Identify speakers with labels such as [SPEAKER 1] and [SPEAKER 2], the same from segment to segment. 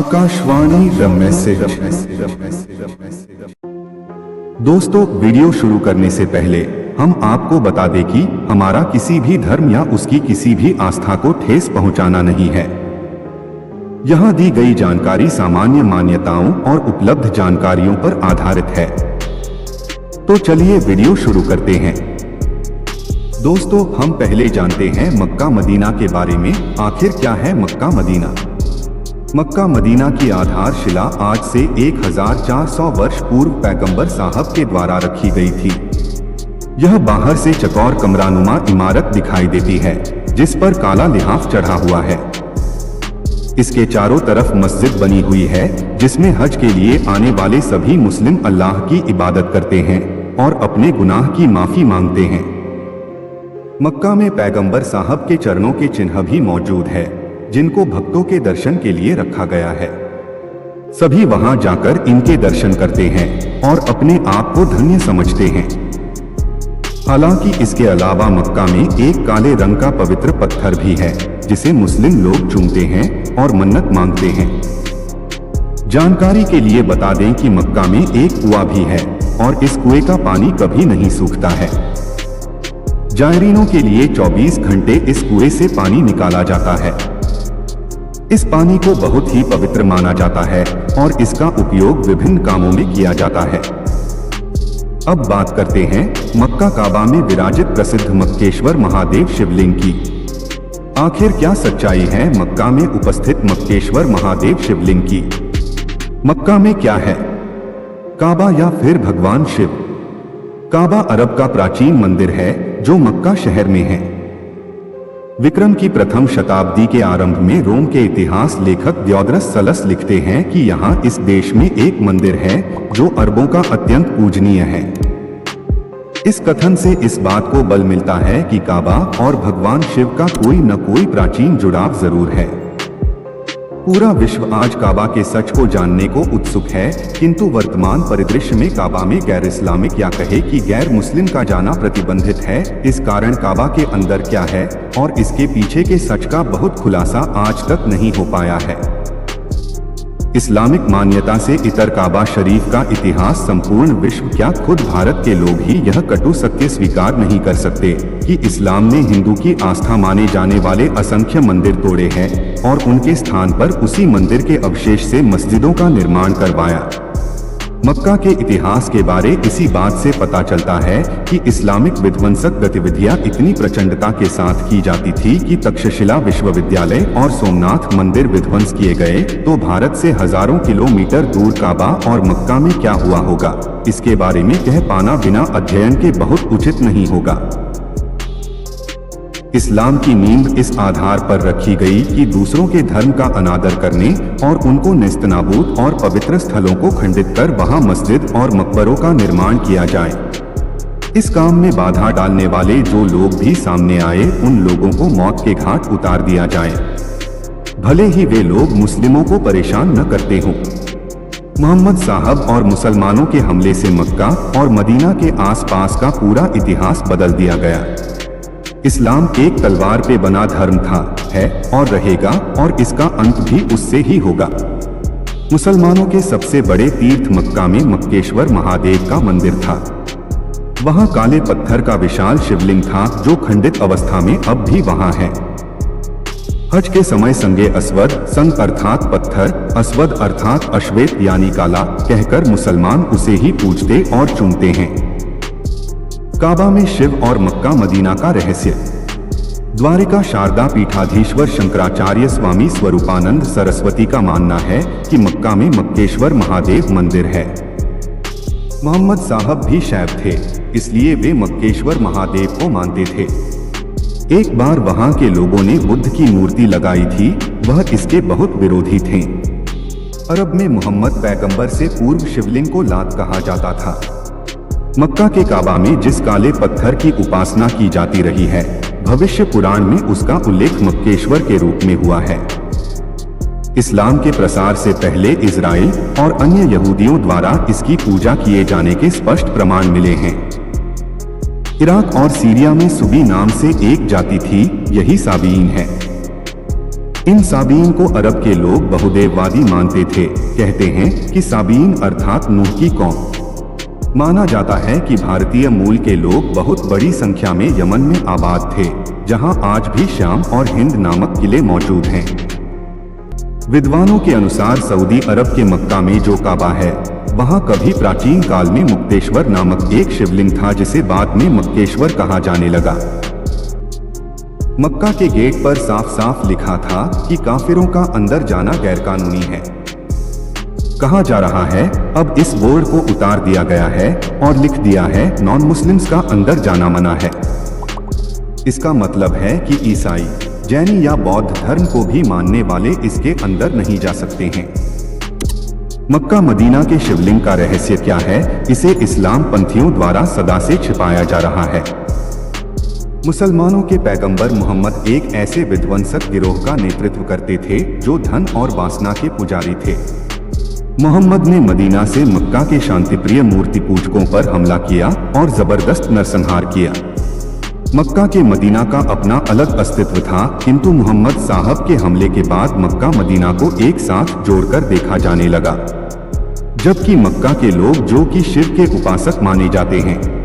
[SPEAKER 1] Akashvani the message. दोस्तों, video शुरू करने से पहले हम आपको बता दें कि हमारा किसी भी धर्म या उसकी किसी भी आस्था को ठेस पहुंचाना नहीं है। यहां दी गई जानकारी सामान्य मान्यताओं और उपलब्ध जानकारियों पर आधारित है। तो चलिए वीडियो शुरू करते हैं। दोस्तों, हम पहले जानते हैं मक्का मदीना के बारे में। आखिर क्या है मक्का मदीना? मक्का मदीना की आधारशिला आज से 1400 वर्ष पूर्व पैगंबर साहब के द्वारा रखी गई थी। यह बाहर से चकौर कमरानुमा इमारत दिखाई देती है, जिस पर काला लिहाफ चढ़ा हुआ है। इसके चारों तरफ मस्जिद बनी हुई है, जिसमें हज के लिए आने वाले सभी मुस्लिम अल्लाह की इबादत करते हैं और अपने गुनाह की माफी मांगते हैं। मक्का में पैगंबर साहब के चरणों के चिन्ह भी मौजूद है, जिनको भक्तों के दर्शन के लिए रखा गया है। सभी वहां जाकर इनके दर्शन करते हैं और अपने आप को धन्य समझते हैं। हालांकि इसके अलावा मक्का में एक काले रंग का पवित्र पत्थर भी है, जिसे मुस्लिम लोग चूमते हैं और मन्नत मांगते हैं। जानकारी के लिए बता दें कि मक्का में एक कुआं भी है और इस कुएं का पानी कभी नहीं सूखता है। जायरीनों के लिए 24 घंटे इस कुएं से पानी निकाला जाता है। इस पानी को बहुत ही पवित्र माना जाता है और इसका उपयोग विभिन्न कामों में किया जाता है। अब बात करते हैं मक्का काबा में विराजित प्रसिद्ध मक्केश्वर महादेव शिवलिंग की। आखिर क्या सच्चाई है मक्का में उपस्थित मक्केश्वर महादेव शिवलिंग की? मक्का में क्या है, काबा या फिर भगवान शिव? काबा अरब का प्राचीन मंदिर है जो मक्का शहर में है। विक्रम की प्रथम शताब्दी के आरंभ में रोम के इतिहास लेखक दियोद्रस सलस लिखते हैं कि यहाँ इस देश में एक मंदिर है जो अरबों का अत्यंत पूजनीय है। इस कथन से इस बात को बल मिलता है कि काबा और भगवान शिव का कोई न कोई प्राचीन जुड़ाव जरूर है। पूरा विश्व आज काबा के सच को जानने को उत्सुक है, किंतु वर्तमान परिदृश्य में काबा में गैर इस्लामिक या कहे कि गैर मुस्लिम का जाना प्रतिबंधित है। इस कारण काबा के अंदर क्या है और इसके पीछे के सच का बहुत खुलासा आज तक नहीं हो पाया है। इस्लामिक मान्यता से इतर काबा शरीफ का इतिहास संपूर्ण विश्व, क्या खुद भारत के लोग ही यह कटु सत्य स्वीकार नहीं कर सकते कि इस्लाम ने हिंदू की आस्था माने जाने वाले असंख्य मंदिर तोड़े हैं और उनके स्थान पर उसी मंदिर के अवशेष से मस्जिदों का निर्माण करवाया। मक्का के इतिहास के बारे इसी बात से पता चलता है कि इस्लामिक विध्वंसक गतिविधियां इतनी प्रचंडता के साथ की जाती थी कि तक्षशिला विश्वविद्यालय और सोमनाथ मंदिर विध्वंस किए गए, तो भारत से हजारों किलोमीटर दूर काबा और मक्का में क्या हुआ होगा, इसके बारे में कह पाना बिना अध्ययन के बहुत उचित नहीं होगा। इस्लाम की नींव इस आधार पर रखी गई कि दूसरों के धर्म का अनादर करने और उनको नेस्तनाबूद और पवित्र स्थलों को खंडित कर वहां मस्जिद और मकबरों का निर्माण किया जाए। इस काम में बाधा डालने वाले जो लोग भी सामने आए, उन लोगों को मौत के घाट उतार दिया जाए, भले ही वे लोग मुस्लिमों को परेशान न करते हों। मोहम्मद साहब और मुसलमानों के हमले से मक्का और मदीना के आसपास का पूरा इतिहास बदल दिया गया। इस्लाम एक तलवार पे बना धर्म था, है और रहेगा, और इसका अंत भी उससे ही होगा। मुसलमानों के सबसे बड़े तीर्थ मक्का में मक्केश्वर महादेव का मंदिर था। वहां काले पत्थर का विशाल शिवलिंग था जो खंडित अवस्था में अब भी वहां है। हज के समय संगे अस्वद, संग अर्थात पत्थर, अस्वद अर्थात अश्वेत यानी काला कहकर मुसलमान उसे ही पूजते और चूमते हैं। काबा में शिव और मक्का मदीना का रहस्य। द्वारिका शारदा पीठाधीश्वर शंकराचार्य स्वामी स्वरूपानंद सरस्वती का मानना है कि मक्का में मक्केश्वर महादेव मंदिर है। मोहम्मद साहब भी शैव थे, इसलिए वे मक्केश्वर महादेव को मानते थे। एक बार वहां के लोगों ने बुद्ध की मूर्ति लगाई थी, वह इसके बहुत विरोधी थे। अरब में मोहम्मद पैगंबर से पूर्व शिवलिंग को लात कहा जाता था। मक्का के काबा में जिस काले पत्थर की उपासना की जाती रही है, भविष्य पुराण में उसका उल्लेख मक्केश्वर के रूप में हुआ है। इस्लाम के प्रसार से पहले इजराइल और अन्य यहूदियों द्वारा इसकी पूजा किए जाने के स्पष्ट प्रमाण मिले हैं। इराक और सीरिया में सुबी नाम से एक जाति थी, यही साबीन है। इन साबीन को अरब के लोग बहुदेववादी मानते थे। कहते हैं कि साबीन अर्थात नूह की कौम। माना जाता है कि भारतीय मूल के लोग बहुत बड़ी संख्या में यमन में आबाद थे, जहां आज भी शाम और हिंद नामक किले मौजूद हैं। विद्वानों के अनुसार सऊदी अरब के मक्का में जो काबा है, वहां कभी प्राचीन काल में मुक्तेश्वर नामक एक शिवलिंग था, जिसे बाद में मक्केश्वर कहा जाने लगा। मक्का के गेट पर साफ साफ लिखा था कि काफिरों का अंदर जाना गैरकानूनी है। कहा जा रहा है अब इस बोर्ड को उतार दिया गया है और लिख दिया है नॉन मुस्लिम्स का अंदर जाना मना है। इसका मतलब है कि ईसाई, जैनी या बौद्ध धर्म को भी मानने वाले इसके अंदर नहीं जा सकते हैं। मक्का मदीना के शिवलिंग का रहस्य क्या है, इसे इस्लाम पंथियों द्वारा सदा से छिपाया जा रहा है। मुसलमानों के पैगंबर मोहम्मद एक ऐसे विध्वंसक गिरोह का नेतृत्व करते थे जो धन और वासना के पुजारी थे। मोहम्मद ने मदीना से मक्का के शांतिप्रिय मूर्ति पूजकों पर हमला किया और जबरदस्त नरसंहार किया। मक्का के मदीना का अपना अलग अस्तित्व था, किंतु मोहम्मद साहब के हमले के बाद मक्का मदीना को एक साथ जोड़कर देखा जाने लगा। जबकि मक्का के लोग जो कि शिव के उपासक माने जाते हैं,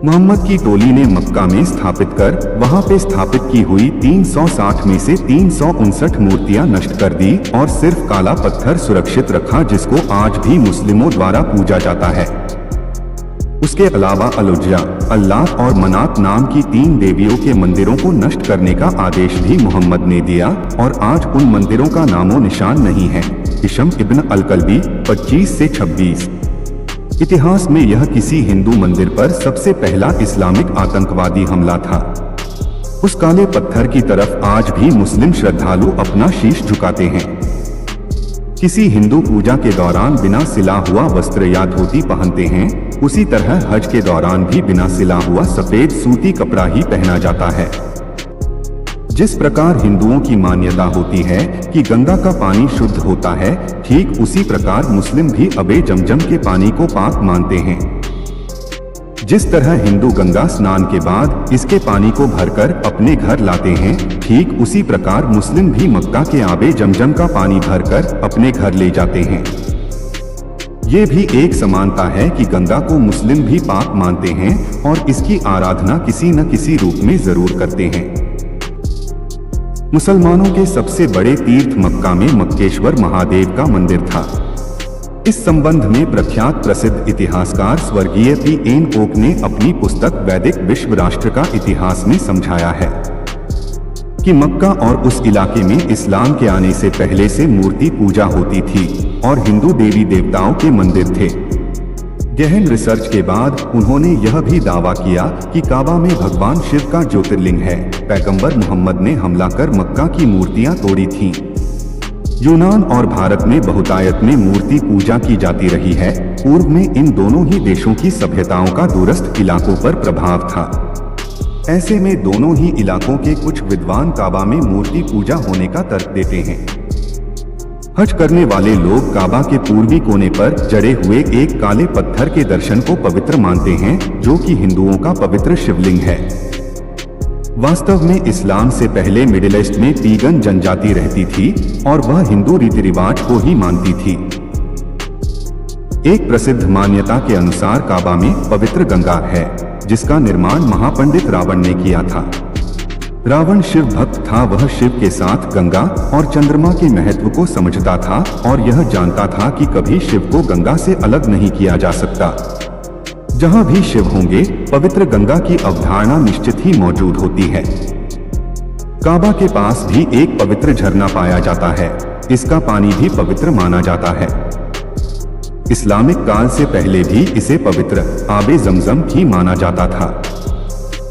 [SPEAKER 1] मोहम्मद की टोली ने मक्का में स्थापित कर वहां पे स्थापित की हुई 360 में से 359 मूर्तियां नष्ट कर दी और सिर्फ काला पत्थर सुरक्षित रखा, जिसको आज भी मुस्लिमों द्वारा पूजा जाता है। उसके अलावा अलुज्जा, अल्लाह और मनात नाम की 3 देवियों के मंदिरों को नष्ट करने का आदेश भी मोहम्मद ने दिया और आज उन मंदिरों का नामो निशान नहीं है। हिशम इब्न अल-कल्बी 25 से 26। इतिहास में यह किसी हिंदू मंदिर पर सबसे पहला इस्लामिक आतंकवादी हमला था। उस काले पत्थर की तरफ आज भी मुस्लिम श्रद्धालु अपना शीश झुकाते हैं। किसी हिंदू पूजा के दौरान बिना सिला हुआ वस्त्र या धोती पहनते हैं, उसी तरह हज के दौरान भी बिना सिला हुआ सफेद सूती कपड़ा ही पहना जाता है। जिस प्रकार हिंदुओं की मान्यता होती है कि गंगा का पानी शुद्ध होता है, ठीक उसी प्रकार मुस्लिम भी अबे जमजम के पानी को पाक मानते हैं। जिस तरह हिंदू गंगा स्नान के बाद इसके पानी को भरकर अपने घर लाते हैं, ठीक उसी प्रकार मुस्लिम भी मक्का के आबे जमजम का पानी भरकर अपने घर ले जाते हैं। ये भी एक समानता है कि गंगा को मुस्लिम भी पाक मानते हैं और इसकी आराधना किसी न किसी रूप में जरूर करते हैं। मुसलमानों के सबसे बड़े तीर्थ मक्का में मक्केश्वर महादेव का मंदिर था। इस संबंध में प्रख्यात प्रसिद्ध इतिहासकार स्वर्गीय पी.एन. ओक ने अपनी पुस्तक वैदिक विश्व राष्ट्र का इतिहास में समझाया है कि मक्का और उस इलाके में इस्लाम के आने से पहले से मूर्ति पूजा होती थी और हिंदू देवी देवताओं के मंदिर थे। गहन रिसर्च के बाद उन्होंने यह भी दावा किया कि काबा में भगवान शिव का ज्योतिर्लिंग है। पैगंबर मोहम्मद ने हमला कर मक्का की मूर्तियां तोड़ी थीं। यूनान और भारत में बहुतायत में मूर्ति पूजा की जाती रही है। पूर्व में इन दोनों ही देशों की सभ्यताओं का दूरस्थ इलाकों पर प्रभाव था। ऐसे में दोनों ही इलाकों के कुछ विद्वान काबा में मूर्ति पूजा होने का तर्क देते हैं। हज करने वाले लोग काबा के पूर्वी कोने पर जड़े हुए एक काले पत्थर के दर्शन को पवित्र मानते हैं, जो कि हिंदुओं का पवित्र शिवलिंग है। वास्तव में इस्लाम से पहले मिडिल ईस्ट में पीगन जनजाति रहती थी और वह हिंदू रीति रिवाज को ही मानती थी। एक प्रसिद्ध मान्यता के अनुसार काबा में पवित्र गंगा है, जिसका निर्माण महापंडित रावण ने किया था। रावण शिव भक्त था। वह शिव के साथ गंगा और चंद्रमा के महत्व को समझता था और यह जानता था कि कभी शिव को गंगा से अलग नहीं किया जा सकता। जहां भी शिव होंगे, पवित्र गंगा की अवधारणा निश्चित ही मौजूद होती है। काबा के पास भी एक पवित्र झरना पाया जाता है। इसका पानी भी पवित्र माना जाता है। इस्लामिक काल से पहले भी इसे पवित्र आबे जमजम ही माना जाता था।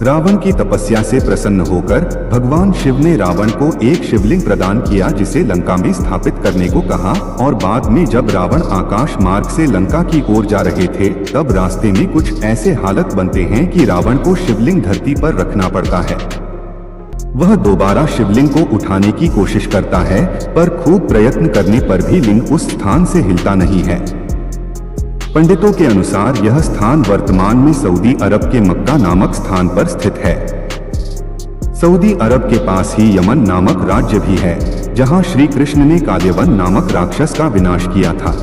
[SPEAKER 1] रावण की तपस्या से प्रसन्न होकर भगवान शिव ने रावण को एक शिवलिंग प्रदान किया, जिसे लंका में स्थापित करने को कहा और बाद में जब रावण आकाश मार्ग से लंका की ओर जा रहे थे, तब रास्ते में कुछ ऐसे हालत बनते हैं कि रावण को शिवलिंग धरती पर रखना पड़ता है। वह दोबारा शिवलिंग को उठाने की कोशिश करता है, पर खूब प्रयत्न करने पर भी लिंग उस स्थान से हिलता नहीं है। पंडितों के अनुसार यह स्थान वर्तमान में सऊदी अरब के मक्का नामक स्थान पर स्थित है। सऊदी अरब के पास ही यमन नामक राज्य भी है, जहां श्री कृष्ण ने काल्यवन नामक राक्षस का विनाश किया था,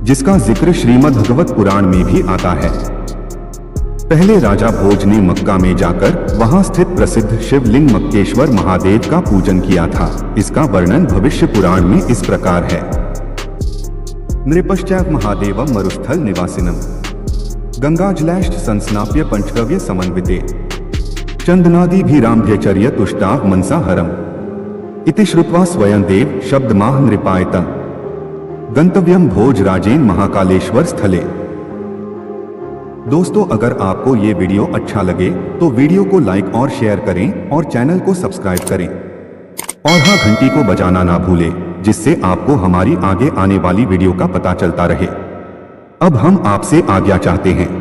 [SPEAKER 1] जिसका जिक्र श्रीमद् भगवत पुराण में भी आता है। पहले राजा भोज ने मक्का में जाकर वहां स्थित प्रसिद्ध शिवलिंग मक्केश्वर महादेव का पूजन किया था। इसका वर्णन भविष्य पुराण में इस प्रकार है। नृपश्चैव महादेवम मरुस्थल निवासिनम गंगाजलैश्च संस्नाप्य पंचगव्य समन्विते चंदनादिभिराम्भ्यचर्य तुष्टाः मनसाहरम इति श्रुत्वा स्वयं देव शब्दमाह नृपायतम गंतव्यम भोज राजेन महाकालेश्वर स्थले। दोस्तों, अगर आपको ये वीडियो अच्छा लगे तो वीडियो को लाइक और शेयर करें और चैनल को सब्सक्राइब करें और हाँ, घंटी को बजाना ना भूलें, जिससे आपको हमारी आगे आने वाली वीडियो का पता चलता रहे। अब हम आपसे आज्ञा चाहते हैं।